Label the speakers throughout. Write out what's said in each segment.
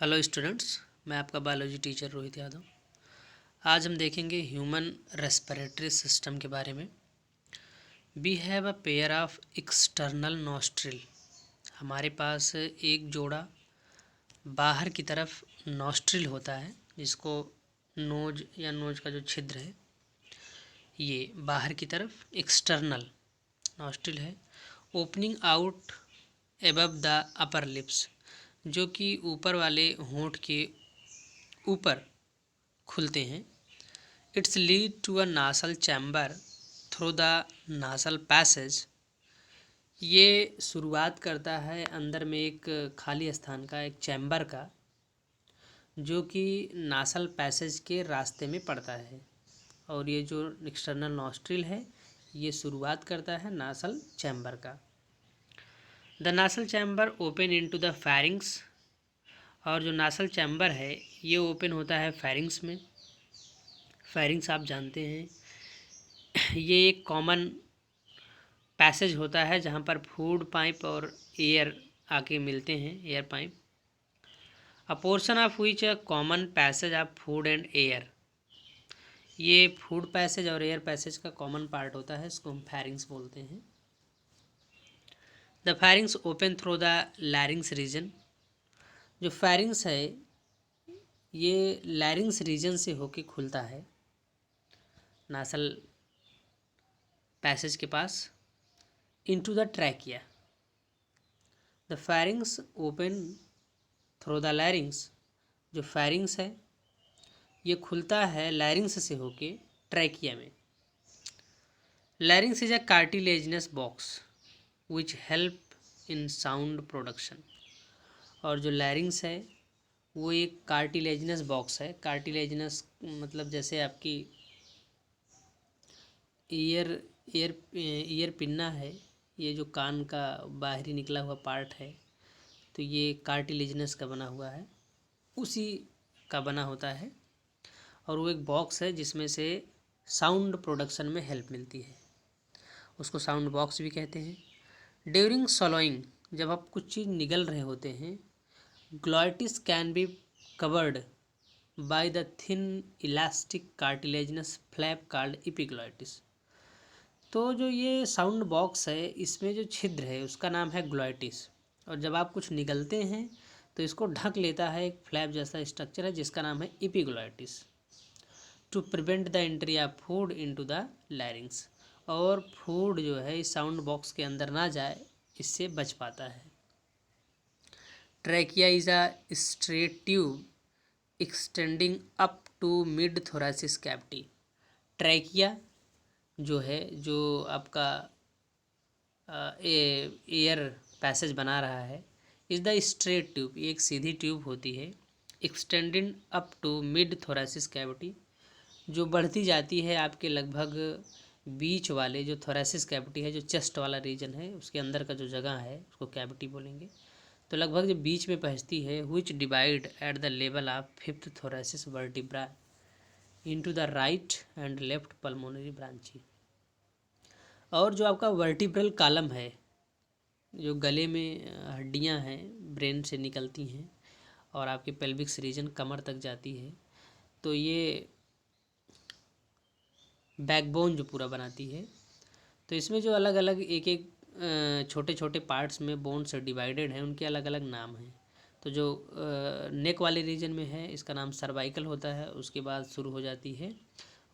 Speaker 1: Hello students, मैं आपका biology teacher Rohit Yadav. आज हम देखेंगे ह्यूमन रेस्पिरेटरी सिस्टम के बारे में। We have a pair of external nostril. हमारे पास एक जोड़ा बाहर की तरफ नॉस्ट्रिल होता है, जिसको नोज या नोज का जो छिद्र है ये बाहर की तरफ एक्सटर्नल नॉस्ट्रिल है। Opening out above the upper lips, जो कि ऊपर वाले होंठ के ऊपर खुलते हैं। Its lead to a nasal chamber through the nasal passage. ये शुरुआत करता है अंदर में एक खाली स्थान का, एक चैम्बर का, जो कि नासल पैसेज के रास्ते में पड़ता है। और ये जो एक्सटर्नल नॉस्ट्रिल है ये शुरुआत करता है नासल चैम्बर का। The nasal chamber open into the pharynx. और जो नासल चैम्बर है ये ओपन होता है फेरिंग्स में। फेरिंग्स आप जानते हैं ये एक कॉमन पैसेज होता है जहाँ पर फूड पाइप और एयर आके मिलते हैं, air pipe. A portion of which a common passage of food and air. ये फूड पैसेज और एयर पैसेज का कॉमन पार्ट होता है, इसको हम फेरिंग्स बोलते हैं। The pharynx open through the larynx region. जो फेरिंग्स है ये लैरिंग्स रीजन से होके खुलता है नासल पैसेज के पास। Into the trachea. The pharynx open through the larynx. जो फेरिंग्स है ये खुलता है लैरिंग्स से होके ट्रैकिया में। लैरिंग्स is a cartilaginous box which help in sound production. और जो लैरिंग्स है वो एक कार्टिलेजिनस बॉक्स है। कार्टिलेजिनस मतलब जैसे आपकी ईयर ईयर ईयर पिन्ना है, ये जो कान का बाहरी निकला हुआ पार्ट है, तो ये कार्टिलेजिनस का बना हुआ है, उसी का बना होता है। और वो एक बॉक्स है जिसमें से साउंड प्रोडक्शन में हेल्प मिलती है, उसको साउंड बॉक्स भी कहते हैं। ड्यूरिंग सॉलोइंग, जब आप कुछ चीज़ निगल रहे होते हैं, glottis can be covered by the thin elastic cartilaginous flap called epiglottis. तो जो ये साउंड बॉक्स है इसमें जो छिद्र है उसका नाम है ग्लॉटिस। और जब आप कुछ निगलते हैं तो इसको ढक लेता है एक फ्लैप जैसा स्ट्रक्चर है जिसका नाम है epiglottis, to prevent the entry of food into the larynx. और फूड जो है इस साउंड बॉक्स के अंदर ना जाए, इससे बच पाता है। Trachea is a straight tube extending up to mid thoracic cavity. Trachea जो है, जो आपका एयर पैसेज बना रहा है, इज द स्ट्रेट ट्यूब, ये एक सीधी ट्यूब होती है, extending up to mid thoracic cavity, जो बढ़ती जाती है आपके लगभग बीच वाले, जो थोरैसिस कैविटी है, जो चेस्ट वाला रीजन है, उसके अंदर का जो जगह है उसको कैविटी बोलेंगे। तो लगभग जो बीच में पहुँचती है, which divide at the level of fifth thoracic vertebra into the right and left pulmonary bronchi. और जो आपका वर्टिब्रल कॉलम है, जो गले में हड्डियां हैं ब्रेन से निकलती हैं और आपके पेल्विक्स रीजन कमर तक जाती है, तो ये बैकबोन जो पूरा बनाती है। तो इसमें जो अलग अलग एक एक छोटे छोटे पार्ट्स में बोन से डिवाइडेड हैं, उनके अलग अलग नाम हैं। तो जो नेक वाले रीजन में है इसका नाम सर्वाइकल होता है, उसके बाद शुरू हो जाती है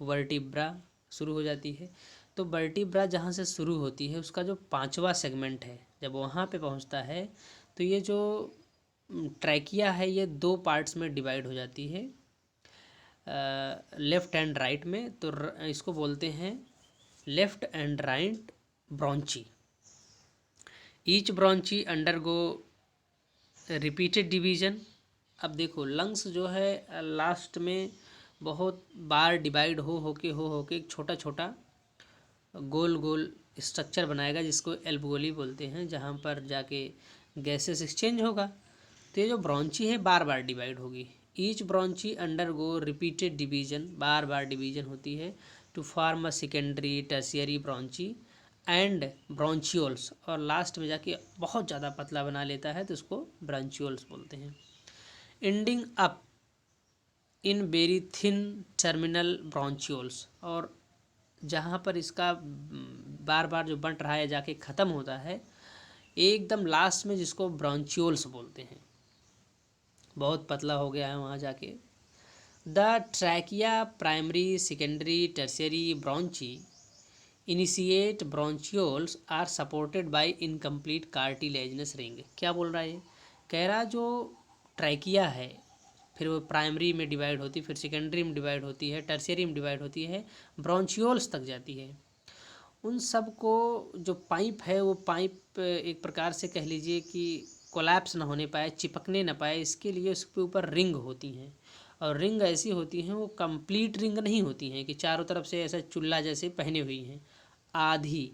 Speaker 1: वर्टिब्रा, शुरू हो जाती है। तो वर्टिब्रा जहाँ से शुरू होती है उसका जो पांचवा सेगमेंट है, जब वहाँ पे पहुँचता है तो ये जो ट्रैकिया है ये दो पार्ट्स में डिवाइड हो जाती है, लेफ़्ट एंड राइट में। तो इसको बोलते हैं left and right bronchi. Each bronchi undergo repeated division. अब देखो लंग्स जो है लास्ट में बहुत बार डिवाइड हो के एक छोटा छोटा गोल गोल स्ट्रक्चर बनाएगा जिसको एल्वोली बोलते हैं, जहाँ पर जाके गैसेस एक्सचेंज होगा। तो ये जो ब्रॉन्ची है बार बार डिवाइड होगी। Each bronchi undergo repeated division, बार बार डिवीजन होती है, to form a secondary tertiary bronchi and bronchioles. और लास्ट में जाके बहुत ज़्यादा पतला बना लेता है तो उसको ब्रॉन्चियोल्स बोलते हैं। Ending up in very thin terminal bronchioles, और जहाँ पर इसका बार बार जो बंट रहा है जाके ख़त्म होता है एकदम लास्ट में, जिसको ब्रॉन्चियोल्स बोलते हैं। बहुत पतला हो गया है वहाँ जाके। The trachea primary secondary tertiary bronchi initiate bronchioles are supported by incomplete cartilaginous ring. क्या बोल रहा है? कह रहा जो ट्रैकिया है, फिर वो प्राइमरी में डिवाइड होती है, फिर सेकेंडरी में डिवाइड होती है, टर्शियरी में डिवाइड होती है, ब्रॉन्चियोल्स तक जाती है। उन सब को जो पाइप है वो पाइप एक प्रकार से कह लीजिए कि कोलैप्स ना होने पाए, चिपकने ना पाए, इसके लिए उसके ऊपर रिंग होती हैं। और रिंग ऐसी होती हैं, वो कंप्लीट रिंग नहीं होती हैं कि चारों तरफ से ऐसा चुल्ला जैसे पहने हुई हैं। आधी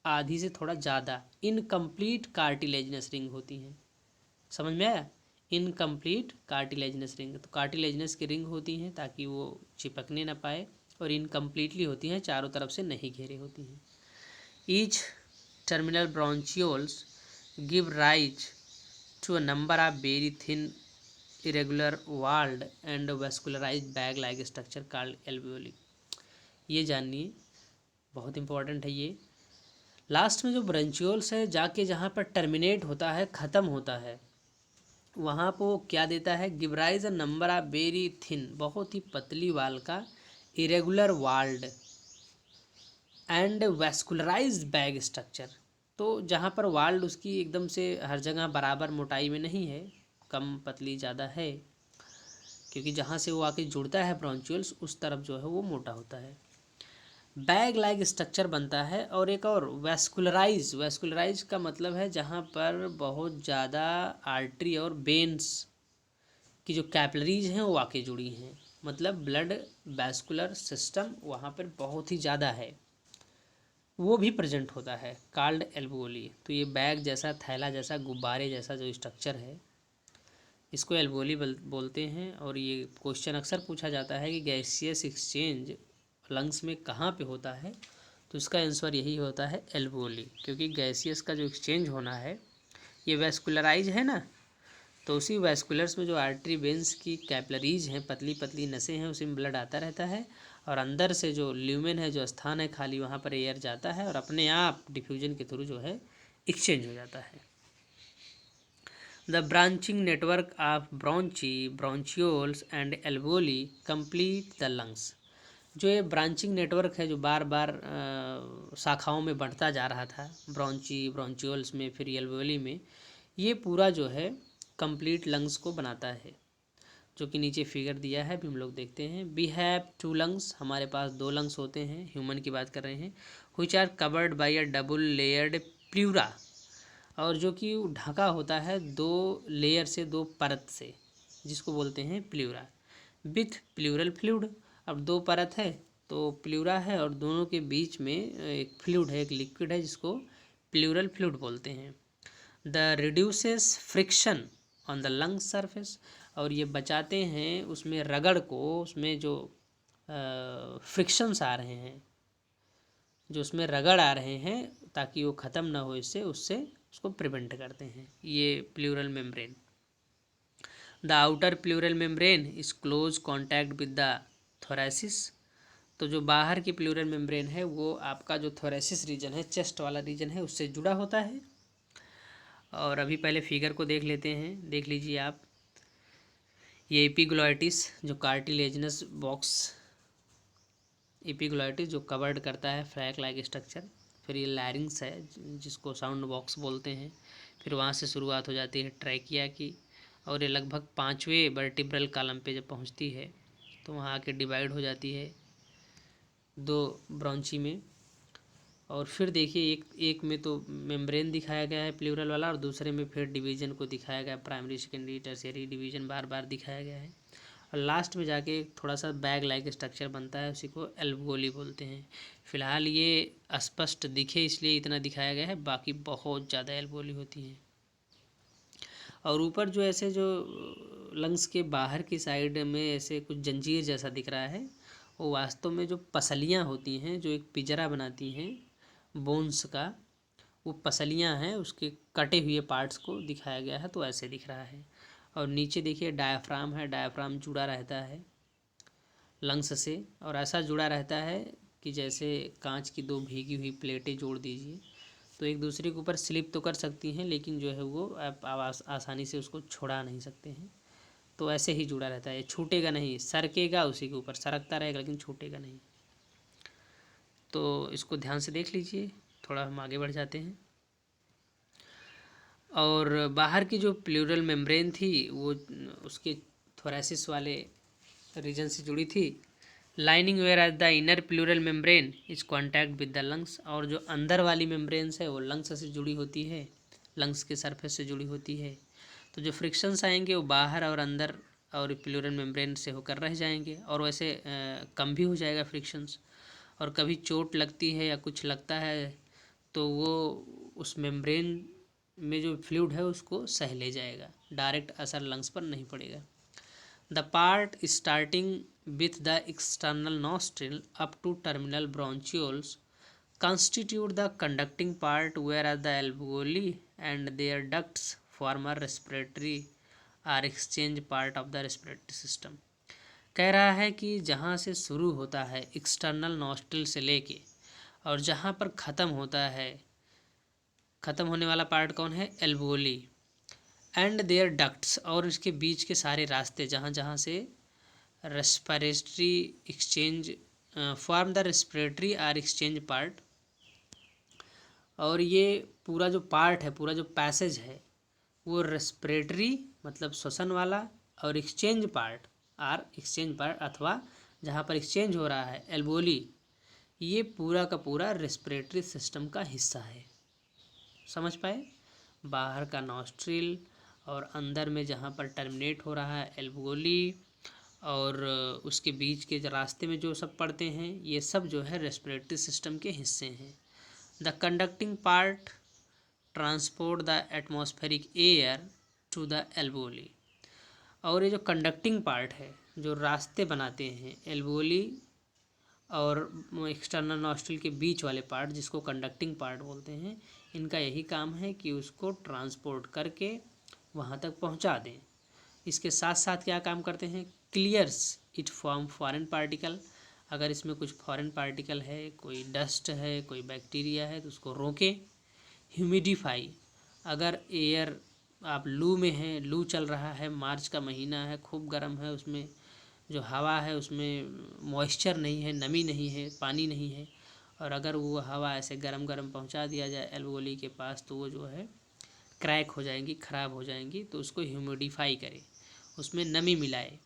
Speaker 1: आधी से थोड़ा ज़्यादा इनकम्प्लीट कार्टिलेजिनस रिंग होती हैं। समझ में आया? इनकम्प्लीट कार्टिलेजिनस रिंग, तो कार्टिलेजिनस की रिंग होती हैं ताकि वो चिपकने ना पाए, और इनकम्प्लीटली होती हैं, चारों तरफ से नहीं घेरे होती हैं। Each terminal bronchioles give rise to a number of very thin irregular walled and vascularized bag like structure called alveoli। ये जानिए, बहुत इंपॉर्टेंट है ये। लास्ट में जो ब्रंचियोल्स है जाके जहाँ पर टर्मिनेट होता है, ख़त्म होता है, वहाँ पर वो क्या देता है? Give rise a number of very thin, बहुत ही पतली वाल का, irregular walled and vascularized bag structure. तो जहाँ पर वाल्ड उसकी एकदम से हर जगह बराबर मोटाई में नहीं है, कम पतली ज़्यादा है, क्योंकि जहाँ से वो आके जुड़ता है ब्रॉन्चियोल्स उस तरफ जो है वो मोटा होता है, बैग लाइक स्ट्रक्चर बनता है। और एक और वैस्कुलराइज, वैस्कुलराइज का मतलब है जहाँ पर बहुत ज़्यादा आर्टरी और वेन्स की जो कैपिलरीज हैं वो आके जुड़ी हैं, मतलब ब्लड वैस्कुलर सिस्टम वहाँ पर बहुत ही ज़्यादा है, वो भी प्रेजेंट होता है, कॉल्ड एल्वोली। तो ये बैग जैसा, थैला जैसा, गुब्बारे जैसा जो स्ट्रक्चर है, इसको एल्वोली बोलते हैं। और ये क्वेश्चन अक्सर पूछा जाता है कि गैसियस एक्सचेंज लंग्स में कहाँ पे होता है, तो इसका आंसर यही होता है एल्वोली, क्योंकि गैसियस का जो एक्सचेंज होना है ये वैस्कुलराइज है ना, तो उसी वैस्कुलर्स में जो आर्टरी वेंस की कैपिलरीज हैं, पतली पतली नसें हैं, उसी में ब्लड आता रहता है, और अंदर से जो ल्यूमेन है, जो स्थान है खाली, वहाँ पर एयर जाता है और अपने आप डिफ्यूजन के थ्रू जो है एक्सचेंज हो जाता है। The branching network of bronchi, bronchioles and alveoli complete the lungs. जो ये ब्रांचिंग नेटवर्क है, जो बार बार शाखाओं में बढ़ता जा रहा था, ब्रॉन्ची, ब्रॉन्चियोल्स में, फिर एल्वोली में, ये पूरा जो है कंप्लीट लंग्स को बनाता है, जो कि नीचे फिगर दिया है, अभी हम लोग देखते हैं। वी हैव टू लंग्स, हमारे पास दो लंग्स होते हैं, ह्यूमन की बात कर रहे हैं, which are covered by a double layered pleura, और जो कि ढका होता है दो लेयर से, दो परत से, जिसको बोलते हैं प्लूरा, विथ प्लूरल फ्लूइड। अब दो परत है तो प्लूरा है, और दोनों के बीच में एक फ्लूइड है, एक लिक्विड है, जिसको प्लूरल फ्लूइड बोलते हैं। The reduces friction on the lung surface, और ये बचाते हैं उसमें रगड़ को, उसमें जो फ्रिक्शंस आ रहे हैं, जो उसमें रगड़ आ रहे हैं, ताकि वो ख़त्म ना हो इससे, उससे उसको प्रिवेंट करते हैं, ये pleural membrane. The outer pleural membrane is close contact with the thoracic, तो जो बाहर की प्लूरल मेम्ब्रेन है वो आपका जो थोरेसिस रीजन है, चेस्ट वाला रीजन है, उससे जुड़ा होता है। और अभी पहले फिगर को देख लेते हैं, देख लीजिए आप। ये एपिग्लॉटिस जो कार्टिलेजिनस बॉक्स, एपिग्लॉटिस जो कवर्ड करता है फ्लैक लाइक स्ट्रक्चर, फिर ये लैरिंग्स है जिसको साउंड बॉक्स बोलते हैं, फिर वहाँ से शुरुआत हो जाती है ट्रैकिया की, और ये लगभग 5वें वर्टिब्रल कॉलम पे जब पहुँचती है तो वहाँ आके डिवाइड हो जाती है दो ब्रॉन्ची में। और फिर देखिए एक में तो मेम्ब्रेन दिखाया गया है प्लूरल वाला, और दूसरे में फिर डिवीज़न को दिखाया गया, प्राइमरी सेकेंडरी टर्शियरी डिवीज़न बार बार दिखाया गया है, और लास्ट में जाके थोड़ा सा बैग लाइक स्ट्रक्चर बनता है, उसी को एल्वोली बोलते हैं। फ़िलहाल ये स्पष्ट दिखे इसलिए इतना दिखाया गया है, बाकी बहुत ज़्यादा एल्वोली होती हैं। और ऊपर जो ऐसे जो लंग्स के बाहर की साइड में ऐसे कुछ जंजीर जैसा दिख रहा है, वो वास्तव में जो पसलियाँ होती हैं, जो एक पिंजरा बनाती हैं बोन्स का, वो पसलियाँ हैं, उसके कटे हुए पार्ट्स को दिखाया गया है, तो ऐसे दिख रहा है। और नीचे देखिए डायाफ्राम है, डायाफ्राम जुड़ा रहता है लंग्स से, और ऐसा जुड़ा रहता है कि जैसे कांच की दो भीगी हुई प्लेटें जोड़ दीजिए तो एक दूसरे के ऊपर स्लिप तो कर सकती हैं, लेकिन जो है वो आप आसानी से उसको छुड़ा नहीं सकते हैं। तो ऐसे ही जुड़ा रहता है, छूटेगा नहीं, सरकेगा उसी के ऊपर, सरकता रहेगा लेकिन छूटेगा नहीं। तो इसको ध्यान से देख लीजिए। थोड़ा हम आगे बढ़ जाते हैं। और बाहर की जो प्लूरल मेम्ब्रेन थी वो उसके थोरेसिस वाले रीजन से जुड़ी थी। Lining where at the inner pleural membrane is contact with the lungs, और जो अंदर वाली मेम्ब्रेन्स है वो लंग्स से जुड़ी होती है, लंग्स के सरफेस से जुड़ी होती है। तो जो फ्रिक्शंस आएंगे वो बाहर और अंदर और प्लूरल मेम्ब्रेन से होकर रह जाएंगे, और वैसे कम भी हो जाएगा फ्रिक्शंस। और कभी चोट लगती है या कुछ लगता है तो वो उस मेम्ब्रेन में जो फ्लूइड है उसको सह ले जाएगा, डायरेक्ट असर लंग्स पर नहीं पड़ेगा। The part starting with the external nostril up to terminal bronchioles constitute the conducting part, whereas the alveoli and their ducts form a respiratory or exchange part of the respiratory system। कह रहा है कि जहाँ से शुरू होता है external nostril से लेके और जहाँ पर ख़त्म होता है, ख़त्म होने वाला पार्ट कौन है, एल्वोली, एंड देयर डक्ट्स, और इसके बीच के सारे रास्ते जहाँ जहाँ से respiratory exchange form the respiratory or exchange part, और ये पूरा जो पार्ट है, पूरा जो पैसेज है वो रेस्पिरेटरी मतलब श्वसन वाला, और exchange part or exchange part अथवा जहाँ पर एक्सचेंज हो रहा है एल्वोली, ये पूरा का पूरा रेस्पिरेटरी सिस्टम का हिस्सा है। समझ पाए? बाहर का नॉस्ट्रिल और अंदर में जहाँ पर टर्मिनेट हो रहा है एल्वोली, और उसके बीच के जो रास्ते में जो सब पड़ते हैं ये सब जो है रेस्पिरेटरी सिस्टम के हिस्से हैं। The conducting part transport the atmospheric air to the alveoli, और ये जो कंडक्टिंग पार्ट है, जो रास्ते बनाते हैं एल्वोली और एक्सटर्नल नॉस्ट्रिल के बीच वाले पार्ट जिसको कंडक्टिंग पार्ट बोलते हैं, इनका यही काम है कि उसको ट्रांसपोर्ट करके वहाँ तक पहुँचा दें। इसके साथ साथ क्या काम करते हैं, clears it from foreign particle, अगर इसमें कुछ फॉरेन पार्टिकल है, कोई डस्ट है, कोई बैक्टीरिया है तो उसको रोके। ह्यूमिडिफाई, अगर एयर आप लू में हैं, लू चल रहा है, मार्च का महीना है, खूब गर्म है, उसमें जो हवा है उसमें मॉइस्चर नहीं है, नमी नहीं है, पानी नहीं है, और अगर वो हवा ऐसे गरम गरम पहुंचा दिया जाए एल्वोली के पास तो वो जो है क्रैक हो जाएंगी, ख़राब हो जाएंगी। तो उसको ह्यूमिडिफाई करे, उसमें नमी मिलाए।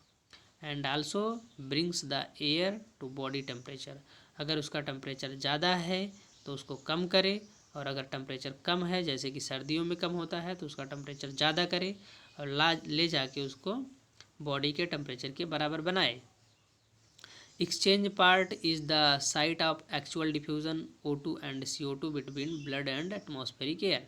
Speaker 1: And also brings the air to body temperature, अगर उसका टेम्परेचर ज़्यादा है तो उसको कम करे, और अगर टेम्परेचर कम है जैसे कि सर्दियों में कम होता है तो उसका टेम्परेचर ज़्यादा करे और ले जाके उसको बॉडी के टेम्परेचर के बराबर बनाए। Exchange part is the site of actual diffusion O2 and CO2 between blood and atmospheric air,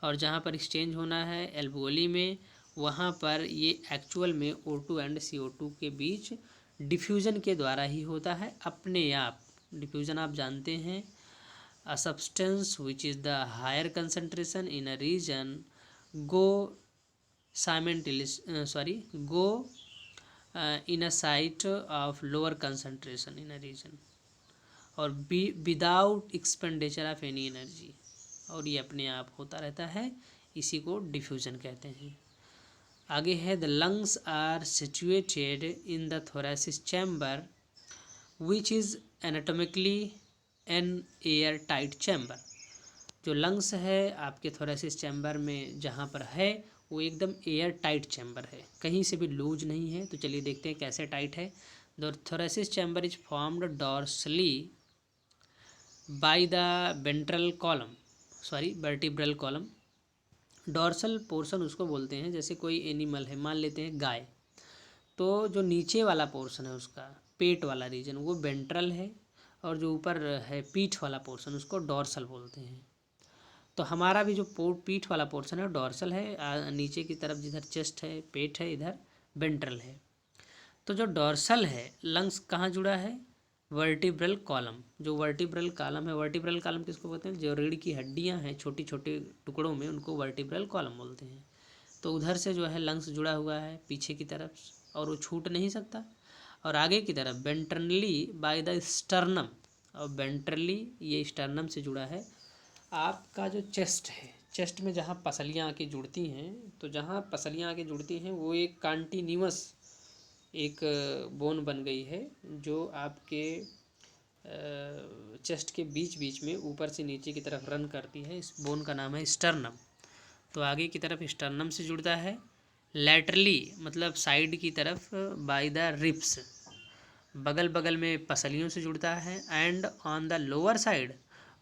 Speaker 1: और जहाँ पर एक्सचेंज होना है एल्वोली में, वहाँ पर ये एक्चुअल में O2 एंड CO2 के बीच डिफ्यूज़न के द्वारा ही होता है अपने आप। डिफ्यूज़न आप जानते हैं, a substance which is the higher concentration in a region go go in a site of lower concentration in a region और without expenditure of any energy, और ये अपने आप होता रहता है, इसी को डिफ्यूजन कहते हैं। आगे है the lungs are situated in the thoracic chamber which is anatomically an air tight chamber, जो लंग्स है आपके थोरेसिस चैम्बर में जहाँ पर है वो एकदम एयर टाइट चैम्बर है, कहीं से भी लूज नहीं है। तो चलिए देखते हैं कैसे टाइट है। The thoracic chamber is formed dorsally by the vertebral column. Dorsal portion उसको बोलते हैं, जैसे कोई एनिमल है, मान लेते हैं गाय, तो जो नीचे वाला पोर्शन है उसका पेट वाला रीजन वो वेंट्रल है, और जो ऊपर है पीठ वाला पोर्शन उसको डॉर्सल बोलते हैं। तो हमारा भी जो पीठ वाला पोर्शन है डॉर्सल है, नीचे की तरफ जिधर चेस्ट है, पेट है, इधर वेंट्रल है। तो जो डॉर्सल है लंग्स कहाँ जुड़ा है, वर्टिब्रल कॉलम, जो वर्टिब्रल कॉलम है, वर्टिब्रल कॉलम किसको बोलते हैं, जो रीढ़ की हड्डियाँ हैं छोटी छोटे टुकड़ों में, उनको वर्टिब्रल कॉलम बोलते हैं। तो उधर से जो है लंग्स जुड़ा हुआ है पीछे की तरफ, और वो छूट नहीं सकता। और आगे की तरफ वेंट्रली बाय द स्टर्नम, और वेंट्रली ये स्टर्नम से जुड़ा है। आपका जो चेस्ट है, चेस्ट में जहाँ पसलियाँ आके जुड़ती हैं, तो जहाँ पसलियाँ आके जुड़ती हैं वो एक कंटिन्यूअस एक बोन बन गई है जो आपके चेस्ट के बीच बीच में ऊपर से नीचे की तरफ रन करती है। इस बोन का नाम है स्टर्नम। तो आगे की तरफ स्टर्नम से जुड़ता है। लैटरली मतलब साइड की तरफ बाय द रिब्स, बगल बगल में पसलियों से जुड़ता है। And on the lower side,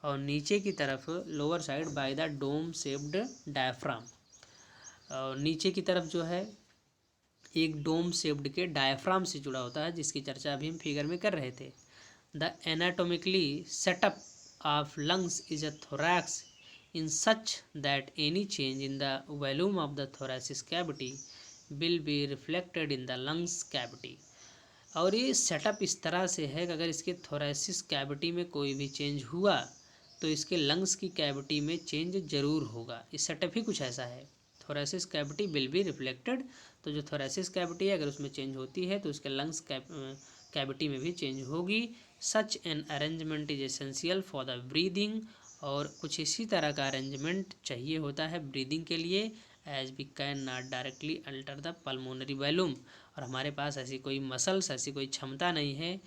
Speaker 1: और नीचे की तरफ lower side by the dome shaped diaphragm, और नीचे की तरफ जो है एक डोम शेप्ड के डायफ्राम से जुड़ा होता है, जिसकी चर्चा अभी हम फिगर में कर रहे थे। The anatomically setup of lungs is a thorax in such that any change in the volume of the thoracic cavity will be reflected in the lungs cavity। और ये सेटअप इस तरह से है कि अगर इसके थोरेसिस कैविटी में कोई भी चेंज हुआ तो इसके लंग्स की कैविटी में चेंज जरूर होगा। इस सेटअप ही कुछ ऐसा है, thoracic cavity will be reflected. तो जो थोरेसिस कैविटी है अगर उसमें चेंज होती है तो उसके लंग्स कैविटी में भी चेंज होगी। Such an arrangement is essential for the breathing, और कुछ इसी तरह का अरेंजमेंट चाहिए होता है ब्रीदिंग के लिए। As we can not directly alter the pulmonary volume, और हमारे पास ऐसी कोई मसल्स, ऐसी कोई क्षमता नहीं है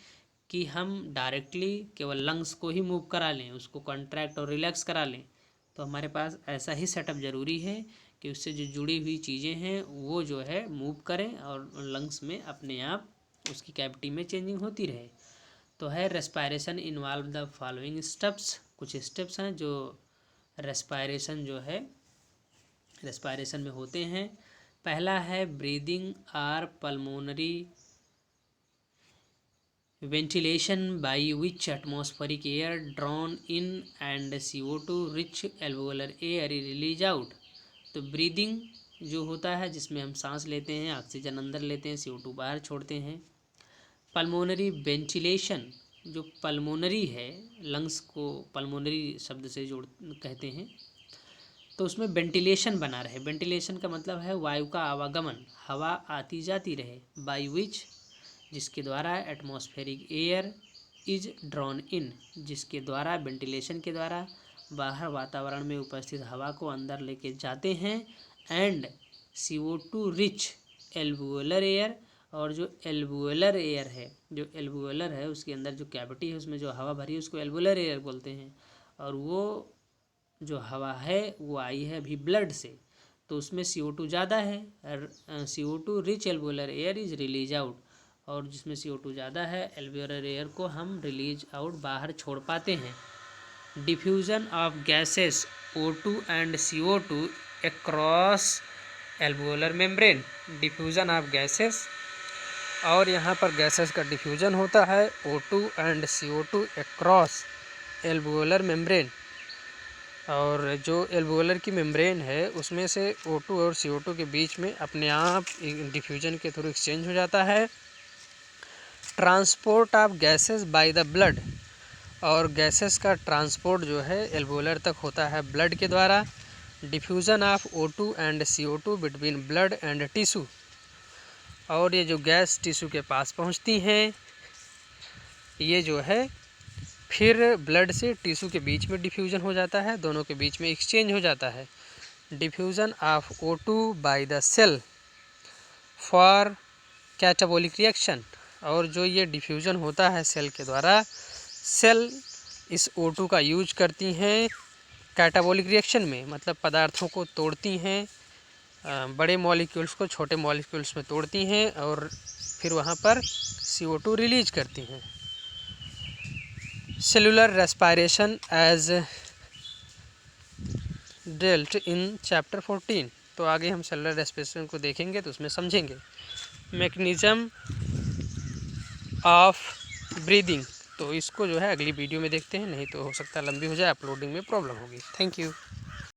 Speaker 1: कि हम डायरेक्टली केवल लंग्स को ही मूव करा लें, उसको कॉन्ट्रैक्ट और रिलैक्स करा लें। तो हमारे पास ऐसा ही सेटअप ज़रूरी है कि उससे जो जुड़ी हुई चीज़ें हैं वो जो है मूव करें और लंग्स में अपने आप उसकी कैविटी में चेंजिंग होती रहे। तो है respiration involve the following steps, कुछ स्टेप्स हैं जो रेस्पायरेशन जो है रेस्पायरेशन में होते हैं। पहला है breathing or pulmonary ventilation by which atmospheric air drawn in and CO2 rich alveolar air release out. तो ब्रीदिंग जो होता है जिसमें हम सांस लेते हैं, ऑक्सीजन अंदर लेते हैं, CO2 बाहर छोड़ते हैं। पल्मोनरी वेंटिलेशन, जो पल्मोनरी है, लंग्स को पल्मोनरी शब्द से जोड़ कहते हैं, तो उसमें वेंटिलेशन बना रहे। वेंटिलेशन का मतलब है वायु का आवागमन, हवा आती जाती रहे। बाई विच, जिसके द्वारा atmospheric air is drawn in, जिसके द्वारा वेंटिलेशन के द्वारा बाहर वातावरण में उपस्थित हवा को अंदर लेके जाते हैं। And CO2 rich alveolar air, और जो एल्वुलर एयर है, जो एल्वुलर है उसके अंदर जो कैविटी है उसमें जो हवा भरी है उसको एल्वुलर एयर बोलते हैं। और वो जो हवा है वो आई है अभी ब्लड से, तो उसमें CO2 ज़्यादा है। CO2 rich alveolar air is release out, और जिसमें CO2 ज़्यादा है एल्वुलर एयर को हम रिलीज आउट बाहर छोड़ पाते हैं। Diffusion of gases O2 and CO2 across alveolar membrane. Diffusion of gases, और यहाँ पर गैसेस का डिफ्यूज़न होता है O2 and CO2 across alveolar membrane. और जो एल्वुलर की मेम्ब्रेन है उसमें से O2 और CO2 के बीच में अपने आप डिफ्यूजन के थ्रू एक्सचेंज हो जाता है। Transport of gases by the blood, और गैसेस का ट्रांसपोर्ट जो है एल्वुलर तक होता है ब्लड के द्वारा। Diffusion of O2 and CO2 between blood and tissue, और ये जो गैस टिश्यू के पास पहुंचती हैं ये जो है फिर ब्लड से टिश्यू के बीच में डिफ्यूज़न हो जाता है, दोनों के बीच में एक्सचेंज हो जाता है। Diffusion of O2 by the cell for catabolic reaction, और जो ये डिफ्यूज़न होता है सेल के द्वारा, सेल इस O2 का यूज करती हैं कैटाबॉलिक रिएक्शन में, मतलब पदार्थों को तोड़ती हैं, बड़े मॉलिक्यूल्स को छोटे मॉलिक्यूल्स में तोड़ती हैं और फिर वहाँ पर CO2 रिलीज करती हैं। Cellular respiration as dealt in chapter 14। तो आगे हम सेलुलर रेस्पिरेशन को देखेंगे तो उसमें समझेंगे मैकेनिज़्म ऑफ ब्रीदिंग। तो इसको जो है अगली वीडियो में देखते हैं, नहीं तो हो सकता है लंबी हो जाए, अपलोडिंग में प्रॉब्लम होगी। Thank you.